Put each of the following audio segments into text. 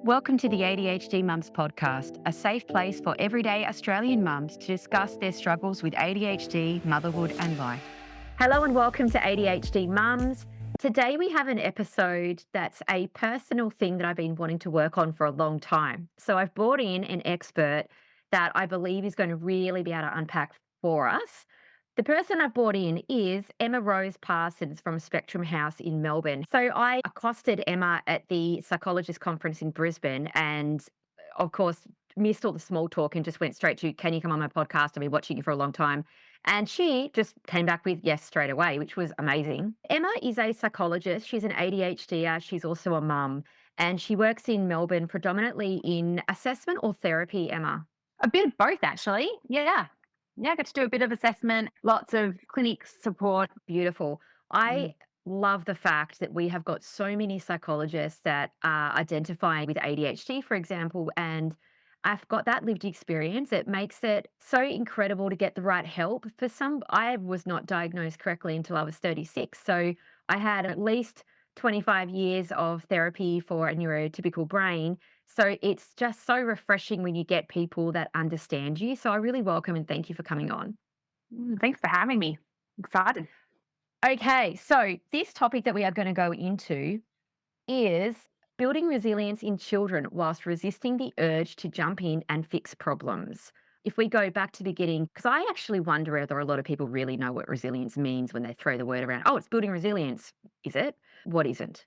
Welcome to the ADHD Mums podcast, a safe place for everyday Australian mums to discuss their struggles with ADHD, motherhood, and life. Hello and welcome to ADHD Mums. Today we have an episode that's a personal thing that I've been wanting to work on for a long time. So I've brought in an expert that I believe is going to really be able to unpack for us. The person I've brought in is Emma Rose Parsons from Spectrum House in Melbourne. So I accosted Emma at the psychologist conference in Brisbane and, of course, missed all the small talk and just went straight to, can you come on my podcast? I've been watching you for a long time. And she just came back with yes straight away, which was amazing. Emma is a psychologist. She's an ADHDer. She's also a mum. And she works in Melbourne predominantly in assessment or therapy, Emma. A bit of both, actually. Yeah. I get to do a bit of assessment, lots of clinic support. Beautiful. I love the fact that we have got so many psychologists that are identifying with ADHD, for example, and I've got that lived experience. It makes it so incredible to get the right help. For some, I was not diagnosed correctly until I was 36. So I had at least 25 years of therapy for a neurotypical brain. So it's just so refreshing when you get people that understand you. So I really welcome and thank you for coming on. Thanks for having me. Excited. Okay, so this topic that we are going to go into is building resilience in children whilst resisting the urge to jump in and fix problems. If we go back to the beginning, because I actually wonder whether a lot of people really know what resilience means when they throw the word around. Oh, it's building resilience. Is it? What isn't?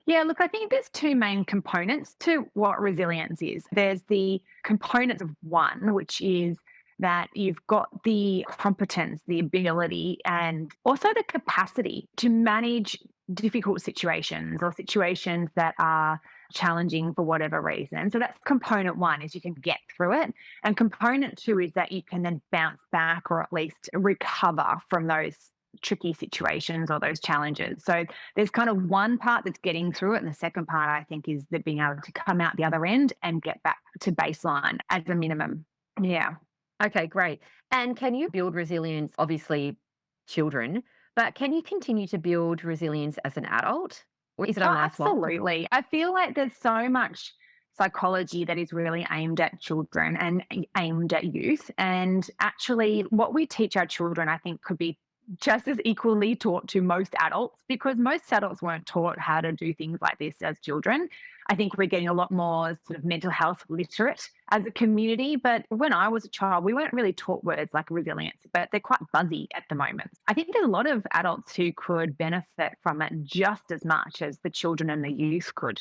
Yeah, look, I think there's two main components to what resilience is. There's the components of one, which is that you've got the competence, the ability, and also the capacity to manage difficult situations or situations that are challenging for whatever reason. So that's component one, is you can get through it. And component two is that you can then bounce back or at least recover from those tricky situations or those challenges. So there's kind of one part that's getting through it. And the second part, I think, is that being able to come out the other end and get back to baseline as a minimum. Yeah. Okay, great. And can you build resilience, obviously, children, but can you continue to build resilience as an adult? Or is it a Oh, lifelong? absolutely. I feel like there's so much psychology that is really aimed at children and aimed at youth. And actually, what we teach our children, I think, could be just as equally taught to most adults, because most adults weren't taught how to do things like this as children. I think we're getting a lot more sort of mental health literate as a community. But when I was a child, we weren't really taught words like resilience, but they're quite buzzy at the moment. I think there's a lot of adults who could benefit from it just as much as the children and the youth could.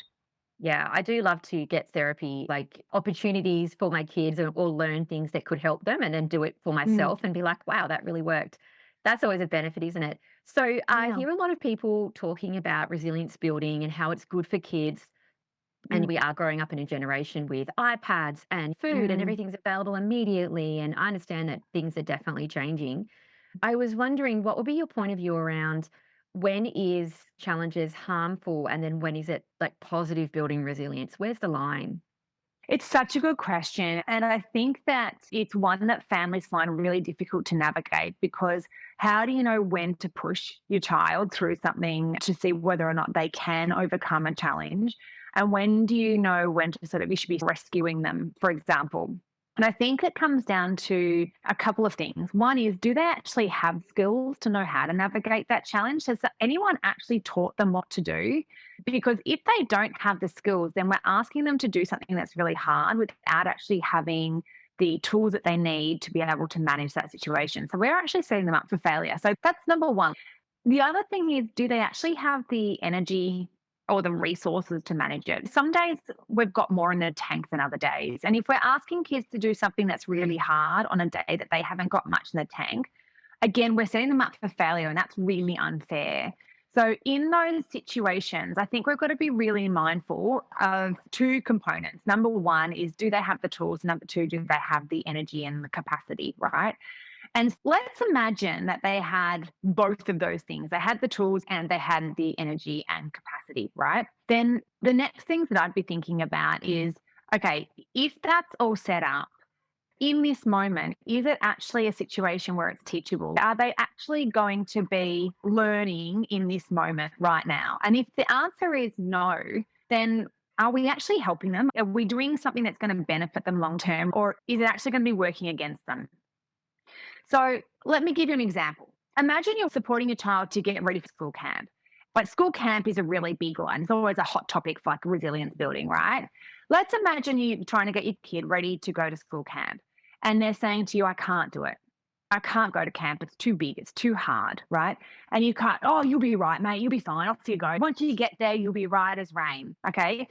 Yeah, I do love to get therapy, like opportunities for my kids or learn things that could help them and then do it for Mm, myself and be like, wow, that really worked. That's always a benefit, isn't it? So I yeah. hear a lot of people talking about resilience building and how it's good for kids. And Mm, we are growing up in a generation with iPads and food and mm. everything's available immediately. And I understand that things are definitely changing. I was wondering what would be your point of view around when is challenges harmful and then when is it like positive building resilience? Where's the line? It's such a good question. And I think that it's one that families find really difficult to navigate, because how do you know when to push your child through something to see whether or not they can overcome a challenge? And when do you know when to sort of, you should be rescuing them, for example? And I think it comes down to a couple of things. One is, do they actually have skills to know how to navigate that challenge? Has anyone actually taught them what to do? Because if they don't have the skills, then we're asking them to do something that's really hard without actually having the tools that they need to be able to manage that situation. So we're actually setting them up for failure. So that's number one. The other thing is, do they actually have the energy or the resources to manage it? Some days we've got more in the tank than other days. And if we're asking kids to do something that's really hard on a day that they haven't got much in the tank, again, we're setting them up for failure, and that's really unfair. So, in those situations, I think we've got to be really mindful of two components. Number one is, do they have the tools? Number two, do they have the energy and the capacity, right? And let's imagine that they had both of those things. They had the tools and they had the energy and capacity, right? Then the next things that I'd be thinking about is, okay, if that's all set up, in this moment, is it actually a situation where it's teachable? Are they actually going to be learning in this moment right now? And if the answer is no, then Are we actually helping them? Are we doing something that's going to benefit them long term, or is it actually going to be working against them? So let me give you an example. Imagine you're supporting your child to get ready for school camp. Like school camp is a really big one. It's always a hot topic for like resilience building, right? Let's imagine you trying to get your kid ready to go to school camp and they're saying to you, I can't do it. I can't go to camp. It's too big. It's too hard, right? And you can't, oh, you'll be right, mate. You'll be fine. Off you go. Once you get there, you'll be right as rain. Okay.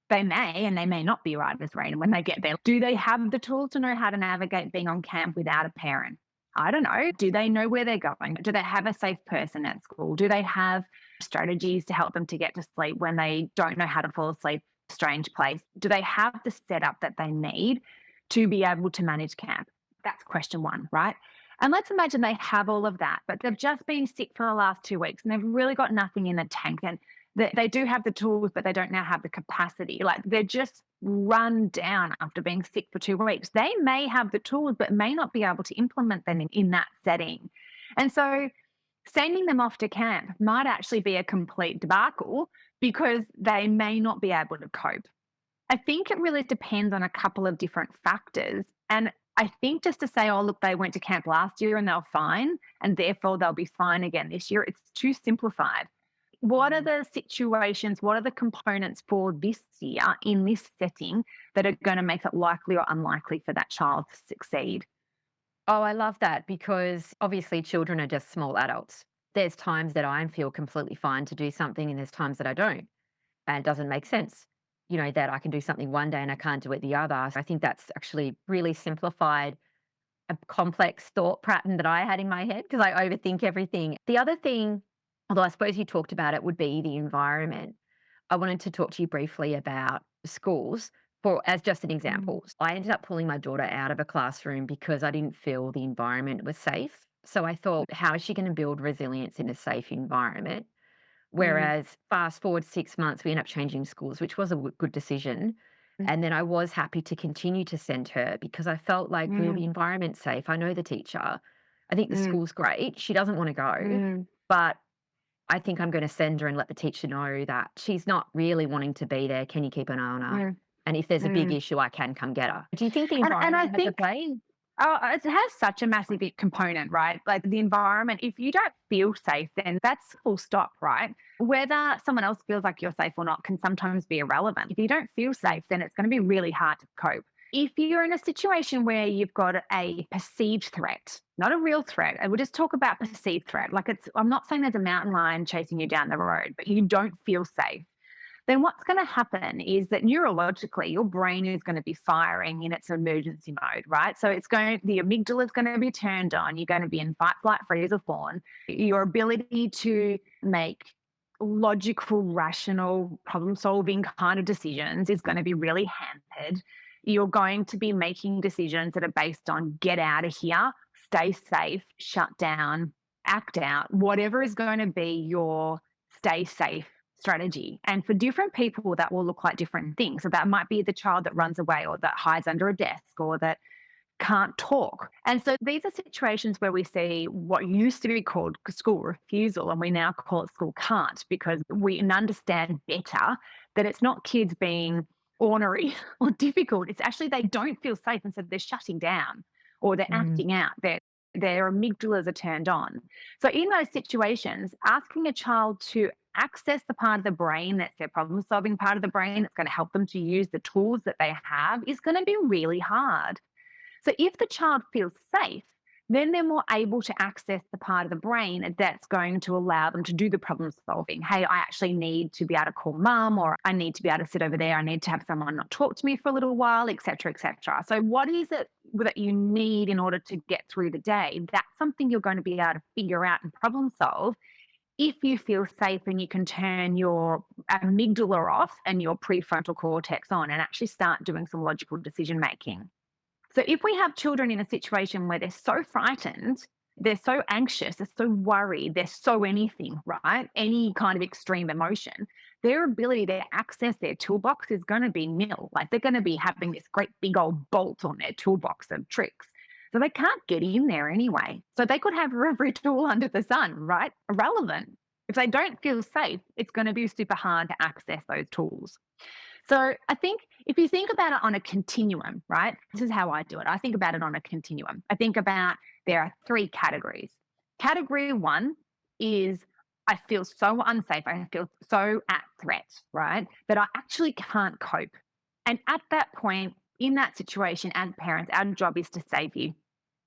They may and they may not be right as rain when they get there. Do they have the tools to know how to navigate being on camp without a parent? I don't know. Do they know where they're going? Do they have a safe person at school? Do they have strategies to help them to get to sleep when they don't know how to fall asleep in a strange place? Do they have the setup that they need to be able to manage camp? That's question one, right? And let's imagine they have all of that, but they've just been sick for the last 2 weeks and they've really got nothing in the tank. And they do have the tools, but they don't now have the capacity. Like they're just run down after being sick for 2 weeks. They may have the tools, but may not be able to implement them in that setting. And so sending them off to camp might actually be a complete debacle because they may not be able to cope. I think it really depends on a couple of different factors. And I think just to say, oh, look, they went to camp last year and they were fine, and therefore they'll be fine again this year, it's too simplified. What are the situations, what are the components for this year in this setting that are going to make it likely or unlikely for that child to succeed? Oh, I love that because obviously children are just small adults. There's times that I feel completely fine to do something, and there's times that I don't. And it doesn't make sense, that I can do something one day and I can't do it the other. So I think that's actually really simplified a complex thought pattern that I had in my head because I overthink everything. The other thing, although I suppose you talked about it, would be the environment. I wanted to talk to you briefly about schools for as just an Mm, example. I ended up pulling my daughter out of a classroom because I didn't feel the environment was safe. So I thought, how is she going to build resilience in a safe environment? mm, Whereas fast forward 6 months, we ended up changing schools, which was a good decision. mm, And then I was happy to continue to send her because I felt like, will mm, the environment safe? I know the teacher. I think the mm, school's great. She doesn't want to go, mm, but I think I'm going to send her and let the teacher know that she's not really wanting to be there. Can you keep an eye on her? mm, And if there's a big mm. issue, I can come get her. Do you think the And I environment has a think play? oh, it has such a massive component, right? Like the environment, if you don't feel safe, then that's full stop, right? Whether someone else feels like you're safe or not can sometimes be irrelevant. If you don't feel safe, then it's going to be really hard to cope. If you're in a situation where you've got a perceived threat, not a real threat, and we'll just talk about perceived threat. Like I'm not saying there's a mountain lion chasing you down the road, but you don't feel safe, then what's going to happen is that neurologically your brain is going to be firing in its emergency mode, right? So the amygdala is going to be turned on. You're going to be in fight, flight, freeze, or fawn. Your ability to make logical, rational, problem solving kind of decisions is going to be really hampered. You're going to be making decisions that are based on get out of here, stay safe, shut down, act out, whatever is going to be your stay safe strategy. And for different people, that will look like different things. So that might be the child that runs away or that hides under a desk or that can't talk. And so these are situations where we see what used to be called school refusal and we now call it school can't because we understand better that it's not kids being ornery or difficult. It's actually they don't feel safe and so they're shutting down or they're Mm, acting out. Their amygdalas are turned on. So in those situations, asking a child to access the part of the brain that's their problem solving part of the brain that's going to help them to use the tools that they have is going to be really hard. So if the child feels safe, then they're more able to access the part of the brain that's going to allow them to do the problem solving. Hey, I actually need to be able to call mum, or I need to be able to sit over there. I need to have someone not talk to me for a little while, et cetera, et cetera. So what is it that you need in order to get through the day? That's something you're going to be able to figure out and problem solve if you feel safe and you can turn your amygdala off and your prefrontal cortex on and actually start doing some logical decision making. So if we have children in a situation where they're so frightened, they're so anxious, they're so worried, they're so anything, right? Any kind of extreme emotion, their ability to access their toolbox is going to be nil. Like they're going to be having this great big old bolt on their toolbox of tricks. So they can't get in there anyway. So they could have every tool under the sun, right? Irrelevant. If they don't feel safe, it's going to be super hard to access those tools. So I think if you think about it on a continuum, right? This is how I do it. I think about it on a continuum. I think about there are three categories. Category one is I feel so unsafe. I feel so at threat, right? That I actually can't cope. And at that point, in that situation, as parents, our job is to save you,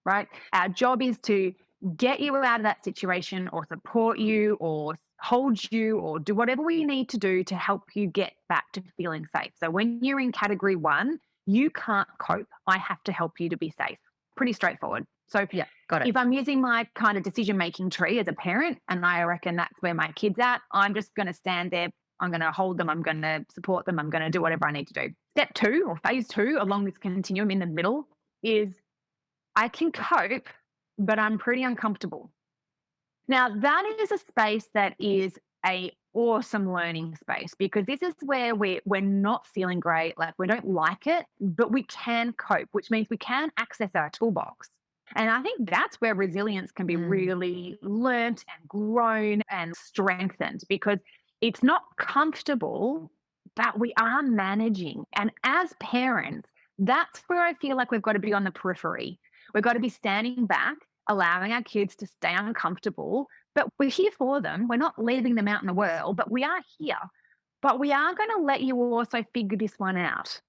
right? Our job is to get you out of that situation or support you or hold you or do whatever we need to do to help you get back to feeling safe. So when you're in category one, you can't cope. I have to help you to be safe. Pretty straightforward. So Yeah, got it. if I'm using my kind of decision making tree as a parent, and I reckon that's where my kid's at, I'm just going to stand there. I'm going to hold them. I'm going to support them. I'm going to do whatever I need to do. Step two or phase two along this continuum in the middle is I can cope, but I'm pretty uncomfortable. Now, that is a space that is a awesome learning space because this is where we're not feeling great, like we don't like it, but we can cope, which means we can access our toolbox. And I think that's where resilience can be Mm, really learnt and grown and strengthened because it's not comfortable, but we are managing. And as parents, that's where I feel like we've got to be on the periphery. We've got to be standing back, allowing our kids to stay uncomfortable, but we're here for them. We're not leaving them out in the world, but we are here. But we are going to let you also figure this one out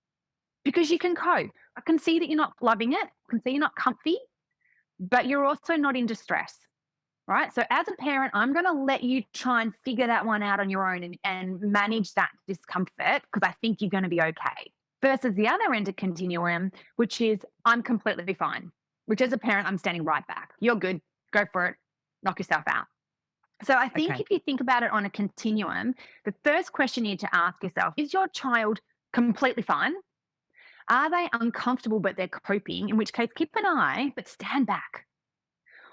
because you can cope. I can see that you're not loving it. I can see you're not comfy, but you're also not in distress, right? So as a parent, I'm going to let you try and figure that one out on your own and manage that discomfort because I think you're going to be okay. Versus the other end of continuum, which is I'm completely fine, which as a parent, I'm standing right back. You're good. Go for it. Knock yourself out. So I think okay. if you think about it on a continuum, the first question you need to ask yourself is your child completely fine? Are they uncomfortable but they're coping? In which case, keep an eye, but stand back.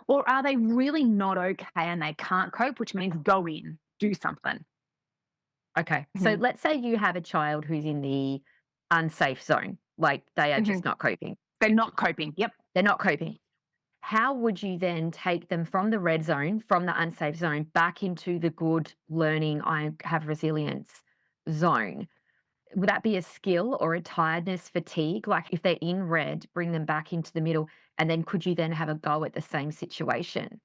Or are they really not okay and they can't cope, which means go in, do something. Okay. So Mhm, let's say you have a child who's in the unsafe zone, like they are mhm. just not coping. They're not coping. Yep. They're not coping. How would you then take them from the red zone, from the unsafe zone, back into the good learning, I have resilience zone? Would that be a skill or a tiredness fatigue? Like if they're in red, bring them back into the middle, and then could you then have a go at the same situation?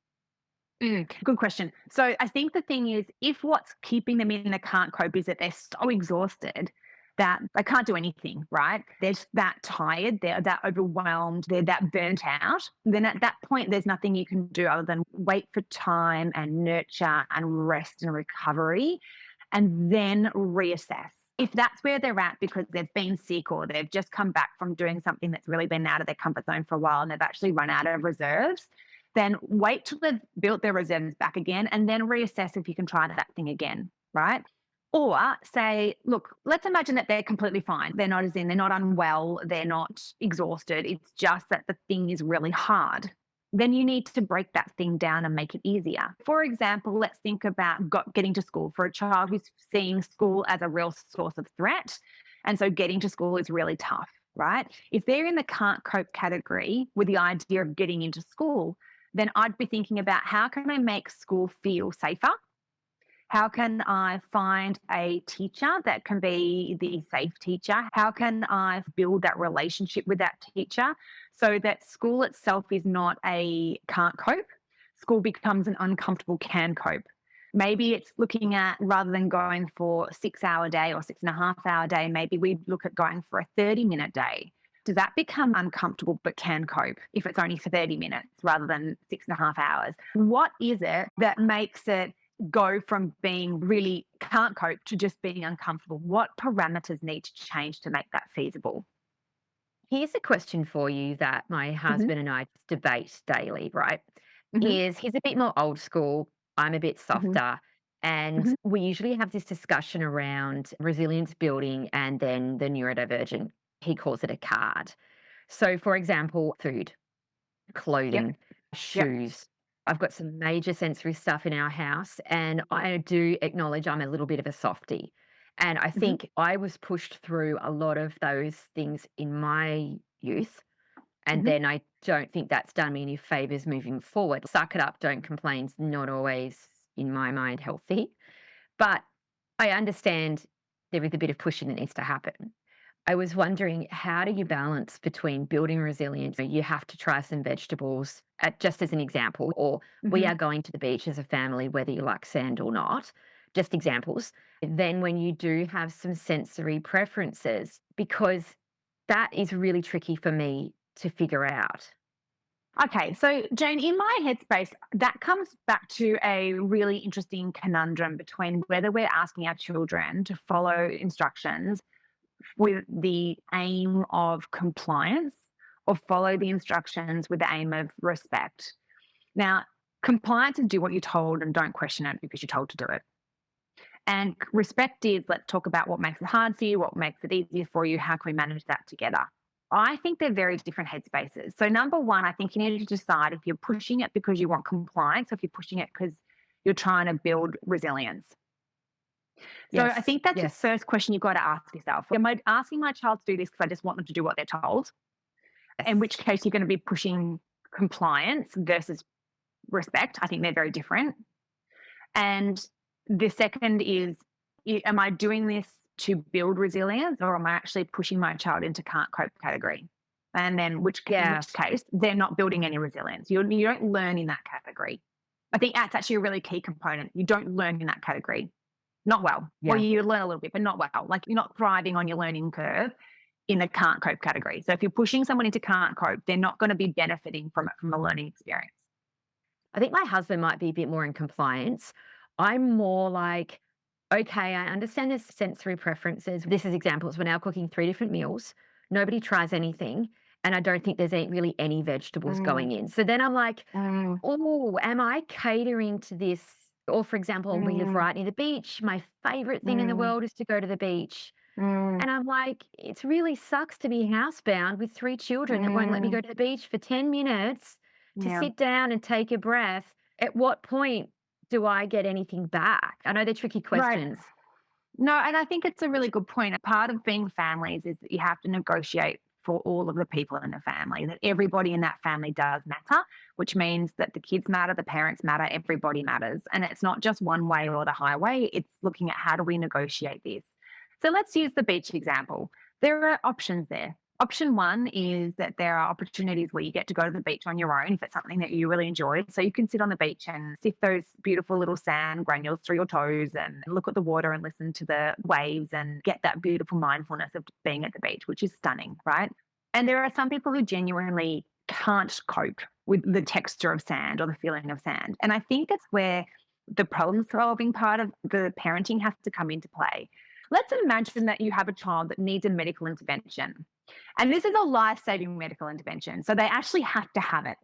Good question. So I think the thing is, if what's keeping them in the can't cope is that they're so exhausted that they can't do anything, right? They're just that tired, they're that overwhelmed, they're that burnt out, then at that point, there's nothing you can do other than wait for time and nurture and rest and recovery and then reassess. If that's where they're at because they've been sick or they've just come back from doing something that's really been out of their comfort zone for a while and they've actually run out of reserves, then wait till they've built their reserves back again and then reassess if you can try that thing again, right? Or say, look, let's imagine that they're completely fine. They're not as in, they're not unwell, they're not exhausted. It's just that the thing is really hard. Then you need to break that thing down and make it easier. For example, let's think about getting to school for a child who's seeing school as a real source of threat. And so getting to school is really tough, right? If they're in the can't cope category with the idea of getting into school, then I'd be thinking about how can I make school feel safer? How can I find a teacher that can be the safe teacher? How can I build that relationship with that teacher so that school itself is not a can't cope? School becomes an uncomfortable can cope. Maybe it's looking at rather than going for a 6 hour day or 6.5 hour day, maybe we look at going for a 30-minute day. Does that become uncomfortable but can cope if it's only for 30 minutes rather than 6.5 hours? What is it that makes it go from being really can't cope to just being uncomfortable? What parameters need to change to make that feasible? Here's a question for you that my Hmm. husband and I just debate daily, right? Hmm. Is he's a bit more old school, I'm a bit Hmm. softer. And Hmm. we usually have this discussion around resilience building and then the neurodivergent. He calls it a card. So, for example, food, Yep. clothing, Yep. shoes. I've got some major sensory stuff in our house, and I do acknowledge I'm a little bit of a softie. And I Hmm. think I was pushed through a lot of those things in my youth. And Hmm. then I don't think that's done me any favors moving forward. Suck it up, don't complain's not always, in my mind, healthy. But I understand there is a bit of pushing that needs to happen. I was wondering, how do you balance between building resilience? You have to try some vegetables, just as an example, or we Mhm. are going to the beach as a family, whether you like sand or not, just examples. Then, when you do have some sensory preferences, because that is really tricky for me to figure out. Okay, so Jane, in my headspace, that comes back to a really interesting conundrum between whether we're asking our children to follow instructions with the aim of compliance or follow the instructions with the aim of respect. Now, compliance is do what you're told and don't question it because you're told to do it. And respect is let's talk about what makes it hard for you, what makes it easier for you, how can we manage that together? I think they're very different headspaces. So, number one, I think you need to decide if you're pushing it because you want compliance or if you're pushing it because you're trying to build resilience. So, I Yes, think that's the yes, first question you've got to ask yourself. Am I asking my child to do this because I just want them to do what they're told? In yes. which case, you're going to be pushing compliance versus respect. I think they're very different. And the second is, am I doing this to build resilience or am I actually pushing my child into can't cope category? And then in Yeah, which case they're not building any resilience. You don't learn in that category. I think that's actually a really key component. You don't learn in that category. Not well. Well, yeah. you learn a little bit, but not well. Like you're not thriving on your learning curve in the can't cope category. So if you're pushing someone into can't cope, they're not going to be benefiting from it from a learning experience. I think my husband might be a bit more in compliance. I'm more like, okay, I understand there's sensory preferences. This is examples. We're now cooking 3 different meals. Nobody tries anything. And I don't think there's really any vegetables Mm, going in. So then I'm like, mm, oh, am I catering to this? Or, for example, we live mm, right near the beach. My favorite thing in the mm, world is to go to the beach. mm, And I'm like, it really sucks to be housebound with 3 children that won't let me mm. go to the beach for 10 minutes to Yeah. sit down and take a breath. At what point do I get anything back? I know they're tricky Right. questions. No, and I think it's a really good point. A part of being families is that you have to negotiate for all of the people in the family, that everybody in that family does matter, which means that the kids matter, the parents matter, everybody matters. And it's not just one way or the highway, it's looking at how do we negotiate this. So let's use the beach example. There are options there. Option one is that there are opportunities where you get to go to the beach on your own if it's something that you really enjoy. So you can sit on the beach and sift those beautiful little sand granules through your toes and look at the water and listen to the waves and get that beautiful mindfulness of being at the beach, which is stunning, right? And there are some people who genuinely can't cope with the texture of sand or the feeling of sand. And I think that's where the problem solving part of the parenting has to come into play. Let's imagine that you have a child that needs a medical intervention. And this is a life saving medical intervention. So they actually have to have it.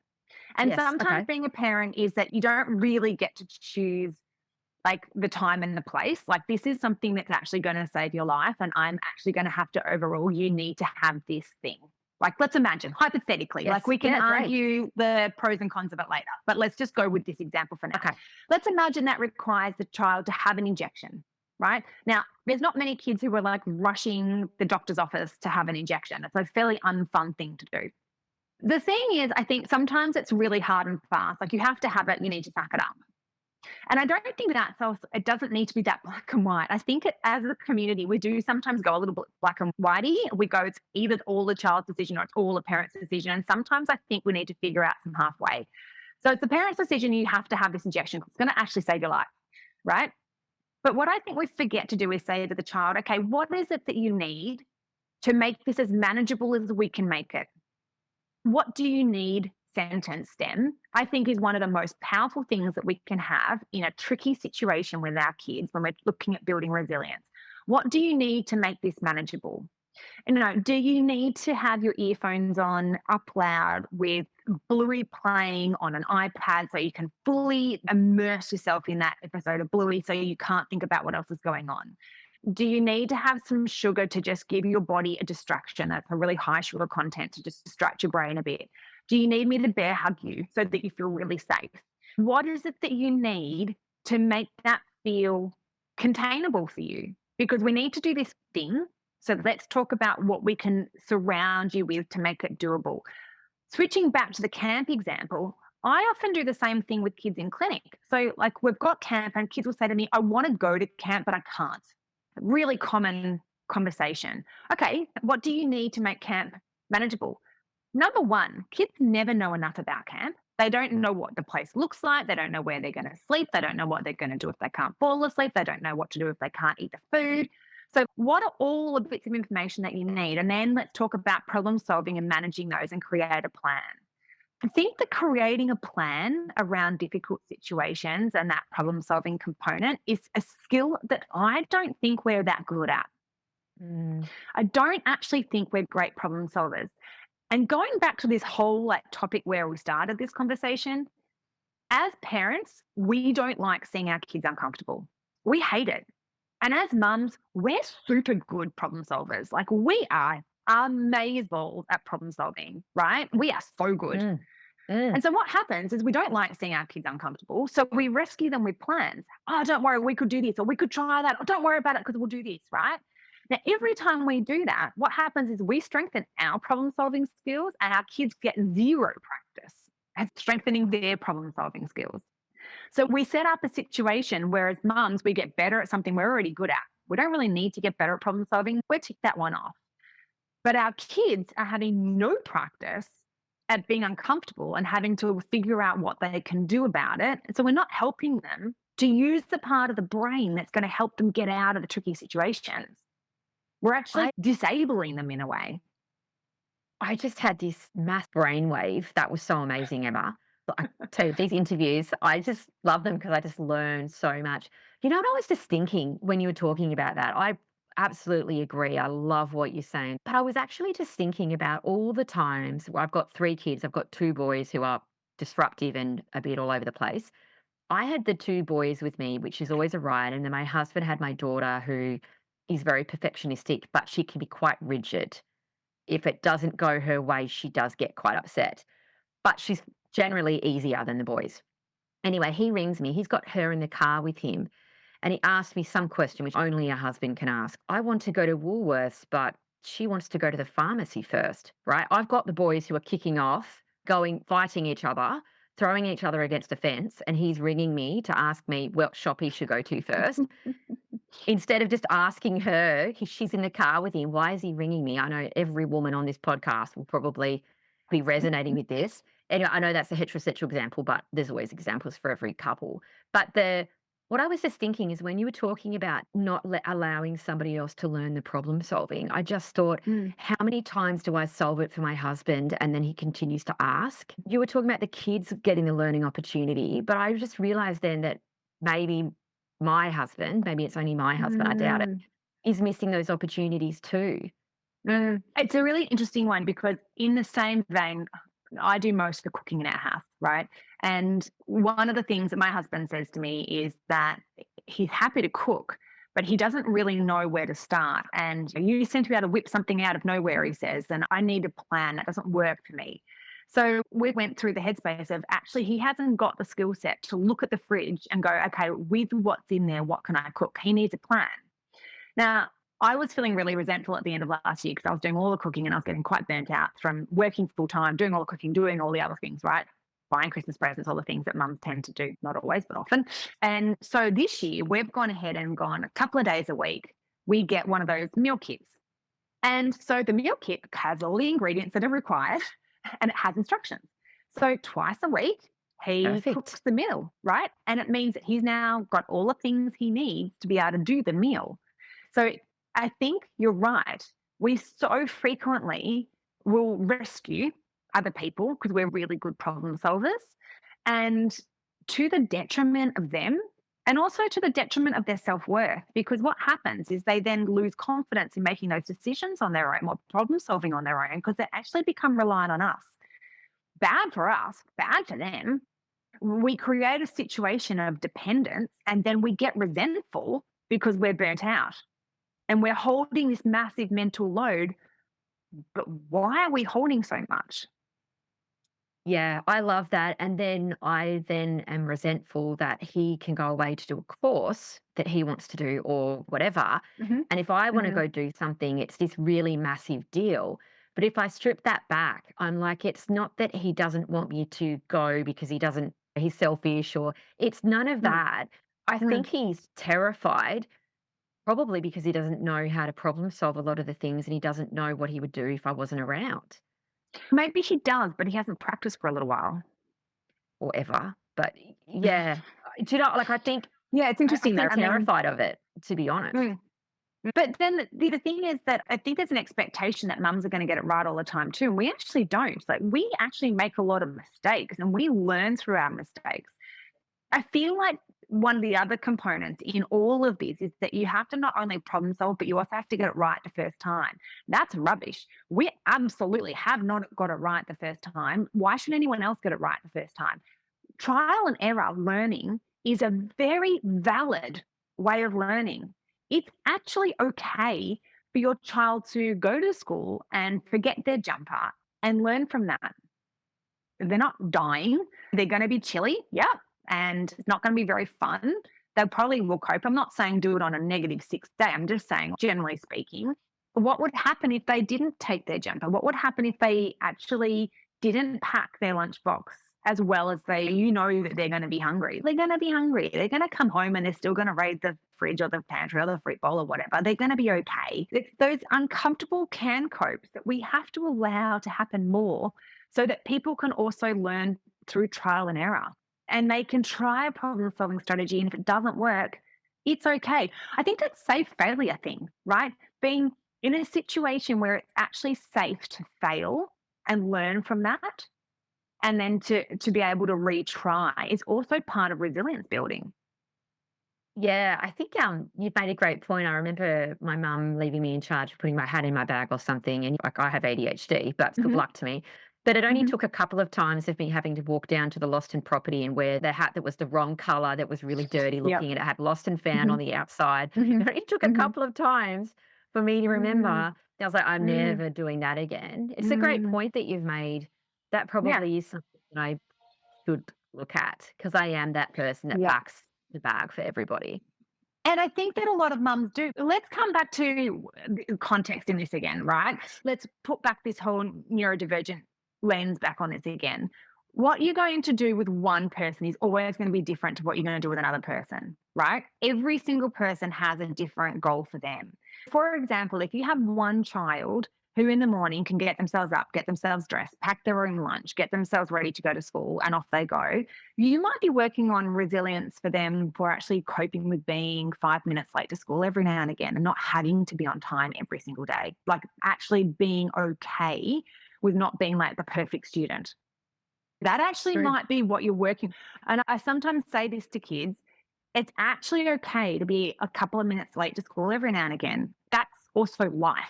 And Yes. sometimes Okay. being a parent is that you don't really get to choose like the time and the place. Like this is something that's actually going to save your life. And I'm actually going to have to overrule, you need to have this thing. Like, let's imagine hypothetically, like Yes. we can Yeah. Great. argue the pros and cons of it later, but let's just go with this example for now. Okay. Let's imagine that requires the child to have an injection, right? Now, there's not many kids who are like rushing the doctor's office to have an injection. It's a fairly unfun thing to do. The thing is, I think sometimes it's really hard and fast. Like you have to have it, you need to back it up. And I don't think that's also, it doesn't need to be that black and white. I think as a community, we do sometimes go a little bit black and whitey. We go, it's either all the child's decision or it's all the parent's decision. And sometimes I think we need to figure out some halfway. So it's the parent's decision, you have to have this injection because it's going to actually save your life, right? But what I think we forget to do is say to the child, okay, what is it that you need to make this as manageable as we can make it? What do you need sentence stem, I think is one of the most powerful things that we can have in a tricky situation with our kids when we're looking at building resilience. What do you need to make this manageable? Do you need to have your earphones on up loud with Bluey playing on an iPad so you can fully immerse yourself in that episode of Bluey so you can't think about what else is going on? Do you need to have some sugar to just give your body a distraction? That's a really high sugar content to just distract your brain a bit. Do you need me to bear hug you so that you feel really safe? What is it that you need to make that feel containable for you? Because we need to do this thing. So let's talk about what we can surround you with to make it doable. Switching back to the camp example, I often do the same thing with kids in clinic. So, like, we've got camp, and kids will say to me, I want to go to camp, but I can't. Really common conversation. Okay, what do you need to make camp manageable? Number one, kids never know enough about camp. They don't know what the place looks like. They don't know where they're going to sleep. They don't know what they're going to do if they can't fall asleep. They don't know what to do if they can't eat the food. So, what are all the bits of information that you need? And then let's talk about problem solving and managing those and create a plan. I think that creating a plan around difficult situations and that problem solving component is a skill that I don't think we're that good at. Mm. I don't actually think we're great problem solvers. And going back to this whole like topic where we started this conversation, as parents, we don't like seeing our kids uncomfortable. We hate it. And as mums, we're super good problem solvers. Like we are amazing at problem solving, right? We are so good. Mm. Mm. And so what happens is we don't like seeing our kids uncomfortable. So we rescue them with plans. Oh, don't worry, we could do this, or we could try that, or don't worry about it because we'll do this, right? Now, every time we do that, what happens is we strengthen our problem solving skills and our kids get zero practice at strengthening their problem solving skills. So we set up a situation where as mums, we get better at something we're already good at. We don't really need to get better at problem solving. We tick that one off. But our kids are having no practice at being uncomfortable and having to figure out what they can do about it. And so we're not helping them to use the part of the brain that's going to help them get out of the tricky situations. We're actually disabling them in a way. I just had this mass brainwave that was so amazing, Emma. I tell you, these interviews, I just love them because I just learn so much. You know what I was just thinking when you were talking about that? I absolutely agree. I love what you're saying. But I was actually just thinking about all the times where I've got 3 kids, I've got 2 boys who are disruptive and a bit all over the place. I had the 2 boys with me, which is always a riot. And then my husband had my daughter who is very perfectionistic, but she can be quite rigid. If it doesn't go her way, she does get quite upset, but she's generally easier than the boys. Anyway, he rings me. He's got her in the car with him, and he asked me some question which only a husband can ask. I want to go to Woolworths, but she wants to go to the pharmacy first, right? I've got the boys who are kicking off, going, fighting each other, throwing each other against a fence, and he's ringing me to ask me what shop he should go to first. Instead of just asking her, she's in the car with him, why is he ringing me? I know every woman on this podcast will probably be resonating with this. Anyway, I know that's a heterosexual example, but there's always examples for every couple. But what I was just thinking is when you were talking about not allowing somebody else to learn the problem solving, I just thought, Mm. how many times do I solve it for my husband and then he continues to ask? You were talking about the kids getting the learning opportunity, but I just realized then that maybe my husband, maybe it's only my husband, I doubt it, Mm. is missing those opportunities too. It's a really interesting one because, in the same vein, I do most of the cooking in our house, right? And one of the things that my husband says to me is that he's happy to cook, but he doesn't really know where to start. And you seem to be able to whip something out of nowhere, he says, and I need a plan. That doesn't work for me. So we went through the headspace of actually, he hasn't got the skill set to look at the fridge and go, okay, with what's in there, what can I cook? He needs a plan. Now, I was feeling really resentful at the end of last year because I was doing all the cooking and I was getting quite burnt out from working full time, doing all the cooking, doing all the other things, right? Buying Christmas presents, all the things that mums tend to do, not always, but often. And so this year, we've gone ahead and gone a couple of days a week. We get one of those meal kits. And so the meal kit has all the ingredients that are required and it has instructions. So twice a week, he Perfect. cooks the meal, right? And it means that he's now got all the things he needs to be able to do the meal. So I think you're right. We so frequently will rescue other people because we're really good problem solvers, and to the detriment of them and also to the detriment of their self-worth, because what happens is they then lose confidence in making those decisions on their own or problem solving on their own because they actually become reliant on us. Bad for us, bad for them. We create a situation of dependence and then we get resentful because we're burnt out and we're holding this massive mental load. But why are we holding so much? Yeah, I love that. And then I then am resentful that he can go away to do a course that he wants to do or whatever. Hmm. And if I want to Hmm. go do something, it's this really massive deal. But if I strip that back, I'm like, it's not that he doesn't want me to go because he's selfish or it's none of that. I think he's terrified Probably because he doesn't know how to problem solve a lot of the things and he doesn't know what he would do if I wasn't around Maybe he does, but he hasn't practiced for a little while. or ever. But yeah, do you know, like Yeah, it's I interesting though. feel terrified of it, to be honest. Mm. But then the thing is that I think there's an expectation that mums are going to get it right all the time too. And we actually don't. Like we actually make a lot of mistakes and we learn through our mistakes. I feel like one of the other components in all of this is that you have to not only problem solve, but you also have to get it right the first time. That's rubbish. We absolutely have not got it right the first time. Why should anyone else get it right the first time? Trial and error learning is a very valid way of learning. It's actually okay for your child to go to school and forget their jumper and learn from that. They're not dying. They're going to be chilly. Yep. And it's not going to be very fun. They probably will cope. I'm not saying do it on a negative 6th day. I'm just saying, generally speaking, what would happen if they didn't take their jumper? What would happen if they actually didn't pack their lunchbox as well as that they're going to be hungry? They're going to be hungry. They're going to come home and they're still going to raid the fridge or the pantry or the fruit bowl or whatever. They're going to be okay. It's those uncomfortable can copes that we have to allow to happen more so that people can also learn through trial and error and they can try a problem solving strategy. And if it doesn't work, it's okay. I think that's safe failure thing, right? Being in a situation where it's actually safe to fail and learn from that and then to be able to retry is also part of resilience building. Yeah, I think you've made a great point. I remember my mum leaving me in charge of putting my hat in my bag or something, and like I have ADHD, but good Hmm. luck to me. But it only Hmm. took a couple of times of me having to walk down to the Lost and Property and wear the hat that was the wrong color, that was really dirty Yep. looking, and it had Lost and Found Hmm. on the outside. Hmm. It only took a Hmm. couple of times for me to remember. Mm, I was like, I'm mm, never doing that again. It's a great mm. point that you've made. That Yeah. probably is something that I should look at because I am that person that Yeah. packs the bag for everybody. And I think that a lot of mums do. Let's come back to the context in this again, right? Let's put back this whole neurodivergent lens back on this again. What you're going to do with one person is always going to be different to what you're going to do with another person, right? Every single person has a different goal for them. For example, if you have one child who in the morning can get themselves up, get themselves dressed, pack their own lunch, get themselves ready to go to school, and off they go, you might be working on resilience for them for actually coping with being 5 minutes late to school every now and again and not having to be on time every single day. Like actually being okay with not being like the perfect student. That actually True. might be what you're working. And I sometimes say this to kids, it's actually okay to be a couple of minutes late to school every now and again. That's also life.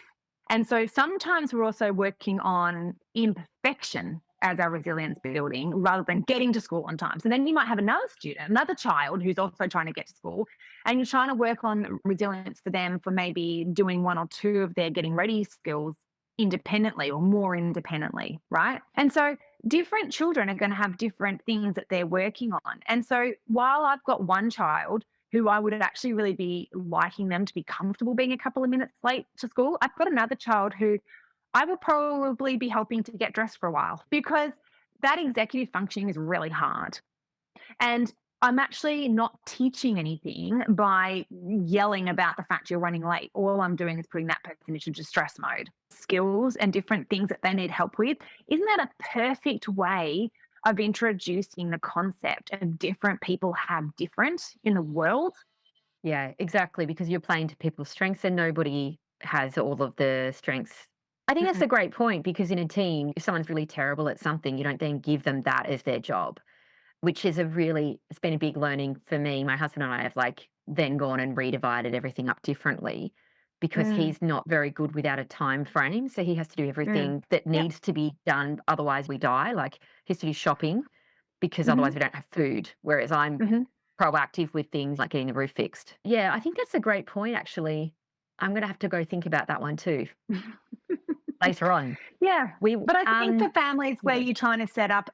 And so sometimes we're also working on imperfection as our resilience building rather than getting to school on time. So then you might have another student, another child who's also trying to get to school, and you're trying to work on resilience for them for maybe doing one or two of their getting ready skills independently or more independently, right? And so different children are going to have different things that they're working on. And so while I've got one child who I would actually really be liking them to be comfortable being a couple of minutes late to school, I've got another child who I will probably be helping to get dressed for a while because that executive functioning is really hard. And I'm actually not teaching anything by yelling about the fact you're running late. All I'm doing is putting that person into distress mode. Skills and different things that they need help with. Isn't that a perfect way of introducing the concept of different people have different in the world? Yeah, exactly, because you're playing to people's strengths and nobody has all of the strengths. I think that's Mhm. a great point because in a team, if someone's really terrible at something, you don't then give them that as their job, which is it's been a big learning for me. My husband and I have like then gone and redivided everything up differently because Mm, he's not very good without a time frame. So he has to do mm. everything that Yep. needs to be done. Otherwise we die. Like he has to do shopping because Hmm. otherwise we don't have food. Whereas I'm Hmm. proactive with things like getting the roof fixed. Yeah, I think that's a great point, actually. I'm gonna have to go think about that one too later on. Yeah. We But I think for families where yeah. you're trying to set up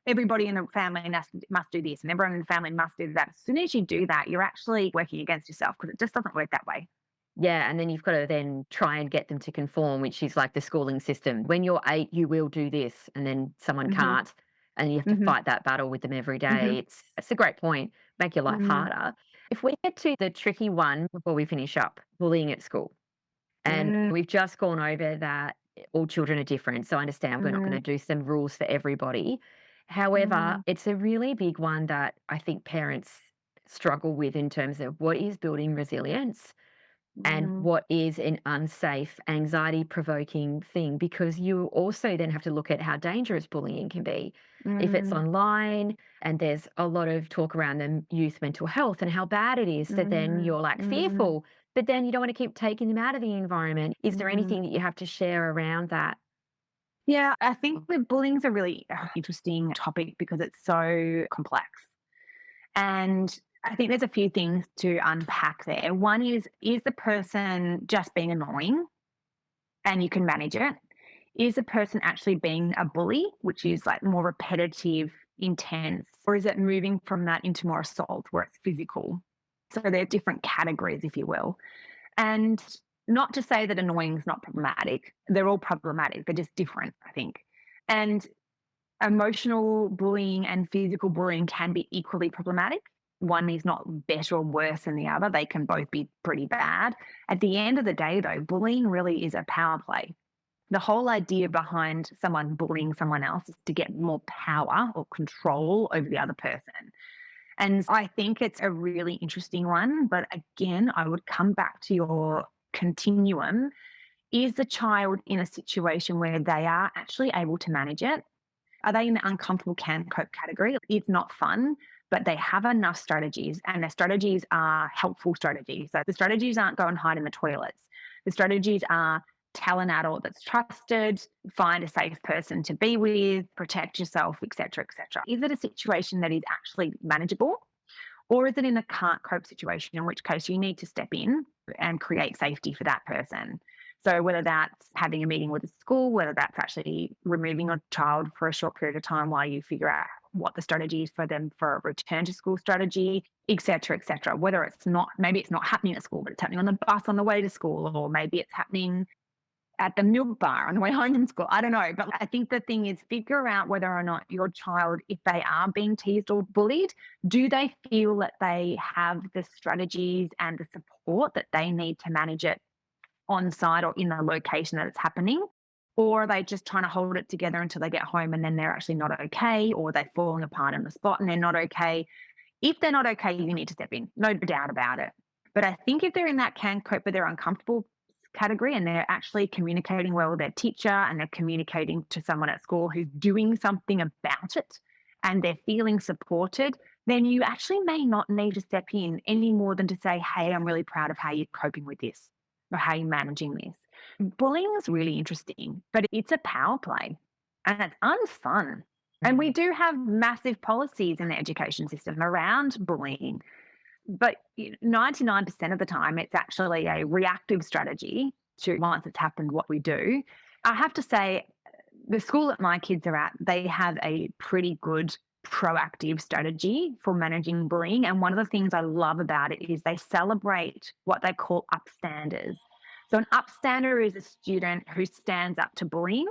everybody in the family must do this and everyone in the family must do that. As soon as you do that, you're actually working against yourself because it just doesn't work that way. Yeah, and then you've got to then try and get them to conform, which is like the schooling system. When you're 8, you will do this, and then someone Hmm. can't, and you have to Hmm. fight that battle with them every Hmm. day. It's a great point. Make your life Hmm. harder. If we get to the tricky one before we finish up, bullying at school, and Mm, we've just gone over that all children are different. So I understand we're not going mm, to do some rules for everybody. However, mm, it's a really big one that I think parents struggle with in terms of what is building resilience and mm, what is an unsafe, anxiety provoking thing, because you also then have to look at how dangerous bullying can be. If it's mm, online and there's a lot of talk around the youth mental health and how bad it is, that then mm, you're like mm, fearful, but then you don't want to keep taking them out of the environment. Is there mm. anything that you have to share around that? Yeah, I think that bullying's a really interesting topic because it's so complex. And I think there's a few things to unpack there. One is the person just being annoying and you can manage it? Is the person actually being a bully, which is like more repetitive, intense, or is it moving from that into more assault where it's physical? So they're different categories, if you will. And not to say that annoying is not problematic. They're all problematic. They're just different, I think. And emotional bullying and physical bullying can be equally problematic. One is not better or worse than the other. They can both be pretty bad. At the end of the day, though, bullying really is a power play. The whole idea behind someone bullying someone else is to get more power or control over the other person. And I think it's a really interesting one. But again, I would come back to your continuum. Is the child in a situation where they are actually able to manage it? Are they in the uncomfortable can cope category? It's not fun, but they have enough strategies, and their strategies are helpful strategies. So the strategies aren't go and hide in the toilets. The strategies are tell an adult that's trusted, find a safe person to be with, protect yourself, etc., etc. Is it a situation that is actually manageable? Or is it in a can't cope situation, in which case you need to step in and create safety for that person? So, whether that's having a meeting with a school, whether that's actually removing a child for a short period of time while you figure out what the strategy is for them for a return to school strategy, et cetera, et cetera. Whether it's not, maybe it's not happening at school, but it's happening on the bus on the way to school, or maybe it's happening at the milk bar on the way home from school. I don't know. But I think the thing is figure out whether or not your child, if they are being teased or bullied, do they feel that they have the strategies and the support that they need to manage it on site or in the location that it's happening? Or are they just trying to hold it together until they get home and then they're actually not okay, or they're falling apart on the spot and they're not okay? If they're not okay, you need to step in, no doubt about it. But I think if they're in that can cope, but they're uncomfortable category and they're actually communicating well with their teacher and they're communicating to someone at school who's doing something about it and they're feeling supported, then you actually may not need to step in any more than to say, hey, I'm really proud of how you're coping with this or how you're managing this. Bullying is really interesting, but it's a power play and it's unfun. And we Mm. do have massive policies in the education system around bullying, but 99% of the time, it's actually a reactive strategy to once it's happened, what we do. I have to say, the school that my kids are at, they have a pretty good proactive strategy for managing bullying. And one of the things I love about it is they celebrate what they call upstanders. So, an upstander is a student who stands up to bullying.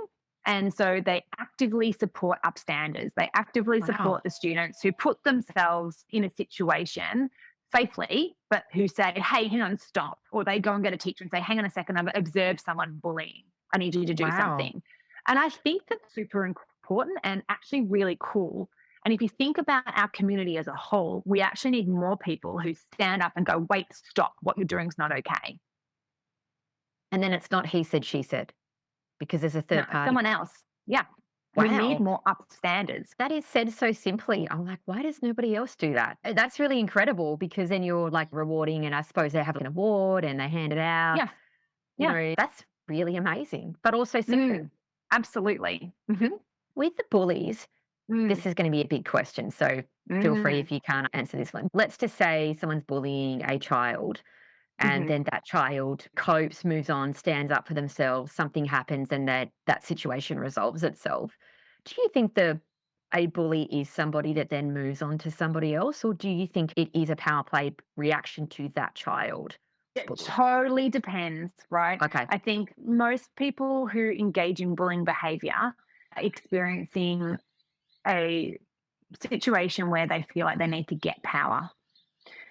And so they actively support upstanders. They actively Wow. support the students who put themselves in a situation safely, but who say, hey, hang on, stop. Or they go and get a teacher and say, hang on a second, I've observed someone bullying. I need you to do Wow. something. And I think that's super important and actually really cool. And if you think about our community as a whole, we actually need more people who stand up and go, wait, stop, what you're doing is not okay. And then it's not he said, she said, because there's a No, third party. someone else. Yeah. We need Wow. more upstanders. That is said so simply. I'm like, why does nobody else do that? That's really incredible because then you're like rewarding, and I suppose they have like an award and they hand it out. Yeah. Yeah. That's really amazing, but also simple. Mm, absolutely. Hmm. With the bullies, Mm, this is going to be a big question. So feel free mm, if you can't answer this one. Let's just say someone's bullying a child and hmm. then that child copes, moves on, stands up for themselves, something happens and that situation resolves itself. Do you think a bully is somebody that then moves on to somebody else, or do you think it is a power play reaction to that child? It Bully. totally depends, right? Okay. I think most people who engage in bullying behavior are experiencing a situation where they feel like they need to get power.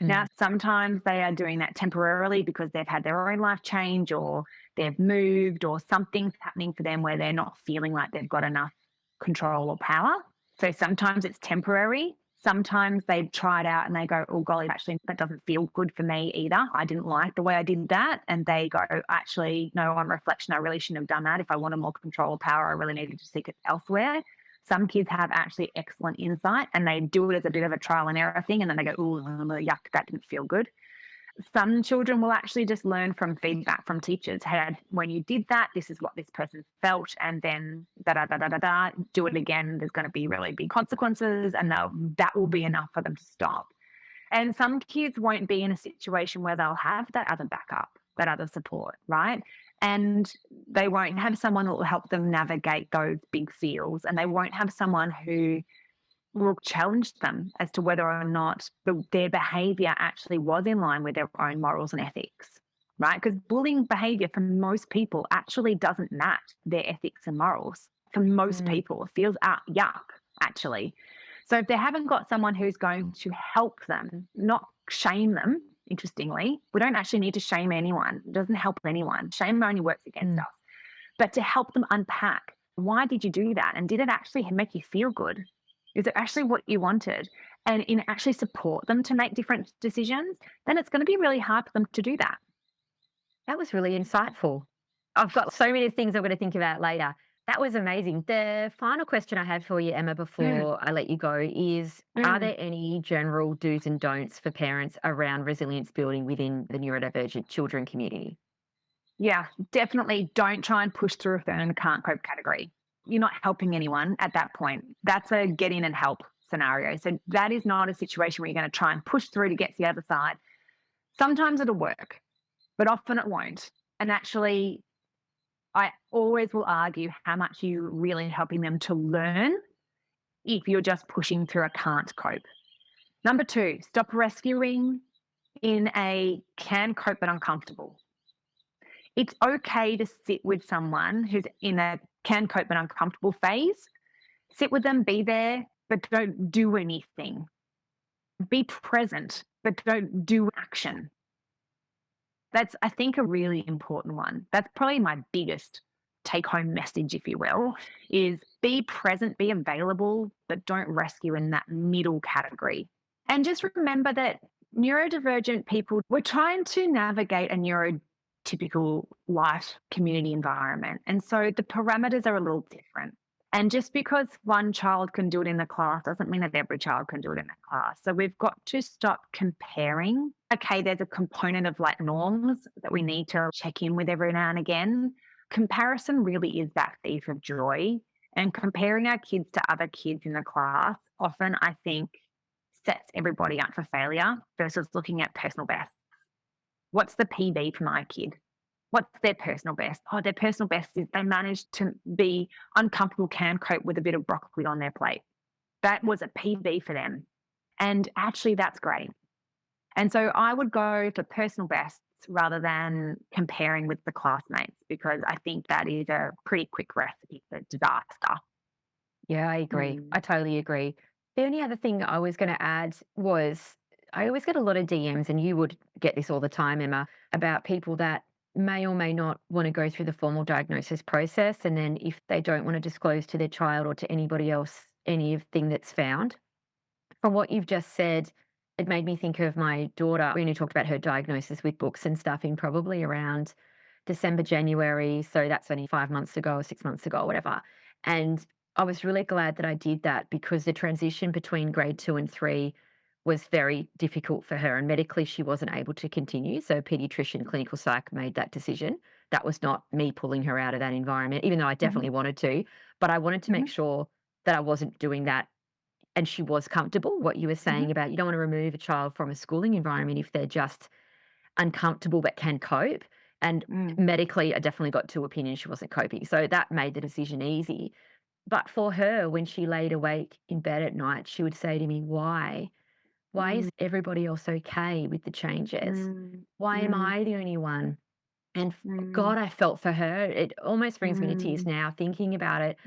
Now, Mm. sometimes they are doing that temporarily because they've had their own life change or they've moved or something's happening for them where they're not feeling like they've got enough control or power. So sometimes it's temporary. Sometimes they try it out and they go, oh, golly, actually, that doesn't feel good for me either. I didn't like the way I did that. And they go, actually, no, on reflection, I really shouldn't have done that. If I wanted more control or power, I really needed to seek it elsewhere. Some kids have actually excellent insight and they do it as a bit of a trial and error thing. And then they go, oh, yuck, that didn't feel good. Some children will actually just learn from feedback from teachers. Hey, when you did that, this is what this person felt, and then da da da da da da. Do it again. There's going to be really big consequences, and that will be enough for them to stop. And some kids won't be in a situation where they'll have that other backup, that other support, right? And they won't have someone that will help them navigate those big feels, and they won't have someone who will challenge them as to whether or not their behavior actually was in line with their own morals and ethics, right? Because bullying behavior for most people actually doesn't match their ethics and morals. For most Mm. people, it feels yuck, actually. So if they haven't got someone who's going to help them, not shame them, interestingly, we don't actually need to shame anyone. It doesn't help anyone. Shame only works against Mm. us. But to help them unpack, why did you do that? And did it actually make you feel good? Is it actually what you wanted? And in actually support them to make different decisions, then it's going to be really hard for them to do that. That was really insightful. I've got so many things I'm going to think about later. That was amazing. The final question I had for you, Emma, Mm, before I let you go is, are mm. there any general do's and don'ts for parents around resilience building within the neurodivergent children community? Yeah, definitely don't try and push through if they're in a can't cope category. You're not helping anyone at that point. That's a get in and help scenario. So that is not a situation where you're going to try and push through to get to the other side. Sometimes it'll work, but often it won't. And actually, I always will argue how much you really helping them to learn if you're just pushing through a can't cope. Number two, stop rescuing in a can cope but uncomfortable. It's okay to sit with someone who's in a can cope but uncomfortable phase. Sit with them, be there, but don't do anything. Be present, but don't do action. That's, I think, a really important one. That's probably my biggest take home message, if you will, is be present, be available, but don't rescue in that middle category. And just remember that neurodivergent people, we're trying to navigate a neurotypical life community environment. And so the parameters are a little different. And just because one child can do it in the class doesn't mean that every child can do it in that class. So we've got to stop comparing. Okay, there's a component of like norms that we need to check in with every now and again. Comparison really is that thief of joy. And comparing our kids to other kids in the class often, I think, sets everybody up for failure versus looking at personal best. What's the PB for my kid? What's their personal best? Oh, their personal best is they managed to be uncomfortable, can cope with a bit of broccoli on their plate. That was a PB for them. And actually, that's great. And so I would go for personal bests rather than comparing with the classmates because I think that is a pretty quick recipe for disaster. Yeah, I agree. Mm. I totally agree. The only other thing I was going to add was I always get a lot of DMs, and you would get this all the time, Emma, about people that may or may not want to go through the formal diagnosis process. And then if they don't want to disclose to their child or to anybody else anything that's found. From what you've just said, it made me think of my daughter. We only talked about her diagnosis with books and stuff in probably around December, January. So that's only 5 months ago or 6 months ago, or whatever. And I was really glad that I did that because the transition between grade 2 and 3 was very difficult for her. And medically, she wasn't able to continue. So, pediatrician, clinical psych made that decision. That was not me pulling her out of that environment, even though I Mhm, definitely wanted to. But I wanted to make mhm, sure that I wasn't doing that and she was comfortable. What you were mhm, saying about you don't want to remove a child from a schooling environment if they're just uncomfortable but can cope. And mm, medically, I definitely got two opinions she wasn't coping. So that made the decision easy. But for her, when she laid awake in bed at night, she would say to me, Why? Why is mm, everybody else okay with the changes? mm, Why am mm, I the only one? And mm, God, I felt for her. It almost brings me to tears mm, now thinking about it.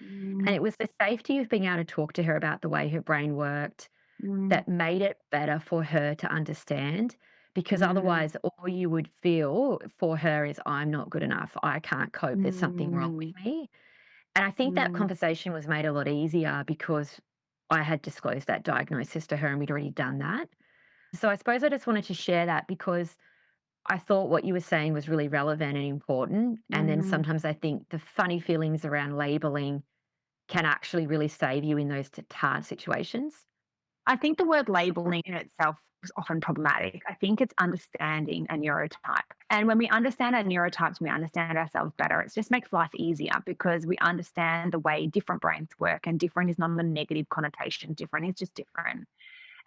And mm, it was the safety of being able to talk to her about the way her brain worked, Mm, that made it better for her to understand, because mm, otherwise all you would feel for her is, I'm not good enough. I can't cope. There's something wrong with mm, me. And I think that mm. conversation was made a lot easier because I had disclosed that diagnosis to her and we'd already done that. So I suppose I just wanted to share that because I thought what you were saying was really relevant and important. And then Mm. sometimes I think the funny feelings around labeling can actually really save you in those hard situations. I think the word labeling in itself is often problematic. I think it's understanding a neurotype. And when we understand our neurotypes, we understand ourselves better. It just makes life easier because we understand the way different brains work, and different is not a negative connotation. Different is just different.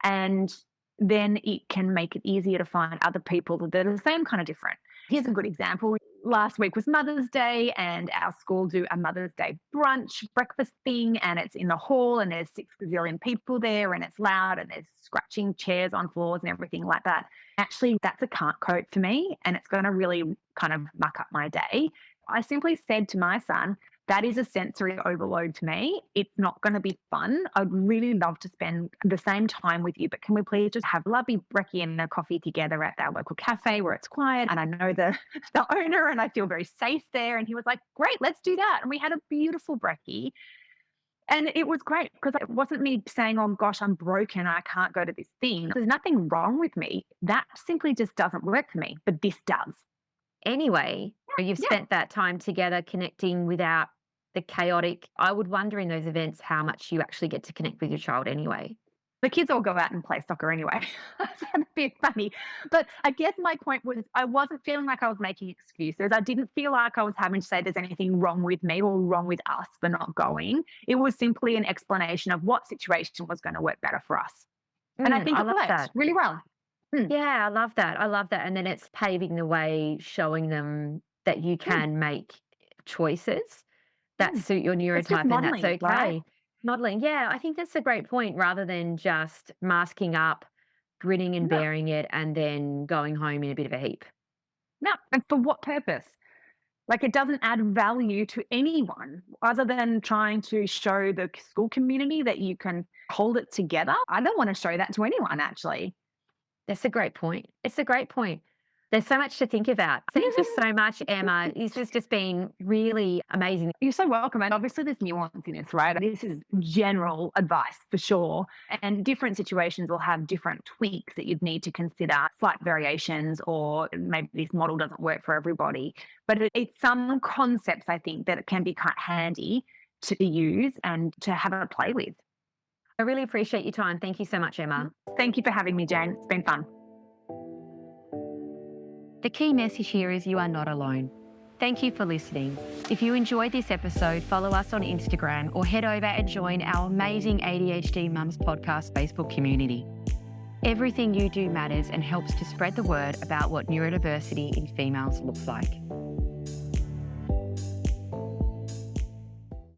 And then it can make it easier to find other people that are the same kind of different. Here's a good example. Last week was Mother's Day, and our school do a Mother's Day brunch breakfast thing, and it's in the hall, and there's 6 gazillion people there, and it's loud, and there's scratching chairs on floors and everything like that. Actually, that's a can't cope for me, and it's going to really kind of muck up my day. I simply said to my son, that is a sensory overload to me. It's not going to be fun. I'd really love to spend the same time with you, but can we please just have a lovely brekkie and a coffee together at our local cafe where it's quiet and I know the, the owner and I feel very safe there. And he was like, great, let's do that. And we had a beautiful brekkie. And it was great because it wasn't me saying, oh gosh, I'm broken. I can't go to this thing. There's nothing wrong with me. That simply just doesn't work for me, but this does. Anyway, you've Yeah. spent that time together connecting without the chaotic. I would wonder in those events how much you actually get to connect with your child anyway. The kids all go out and play soccer anyway. So that'd be funny. But I guess my point was I wasn't feeling like I was making excuses. I didn't feel like I was having to say there's anything wrong with me or wrong with us for not going. It was simply an explanation of what situation was going to work better for us. And I think I it love worked that. really well. Mm, Yeah, I love that. I love that. And then it's paving the way, showing them that you mm, can make choices that mm. suit your It's just neurotype and that's modeling, right? okay. Modeling. Yeah, I think that's a great point rather than just masking up, grinning and No, bearing it, and then going home in a bit of a heap. no. And for what purpose? Like it doesn't add value to anyone other than trying to show the school community that you can hold it together. I don't want to show that to anyone, actually. That's a great point. It's a great point. There's so much to think about. Thank you so much, Emma. This has just been really amazing. You're so welcome. And obviously, there's nuance in this, right? This is general advice for sure. And different situations will have different tweaks that you'd need to consider, slight variations, or maybe this model doesn't work for everybody. But it's some concepts, I think, that it can be quite handy to use and to have a play with. I really appreciate your time. Thank you so much, Emma. Thank you for having me, Jane. It's been fun. The key message here is you are not alone. Thank you for listening. If you enjoyed this episode, follow us on Instagram or head over and join our amazing ADHD Mums podcast Facebook community. Everything you do matters and helps to spread the word about what neurodiversity in females looks like.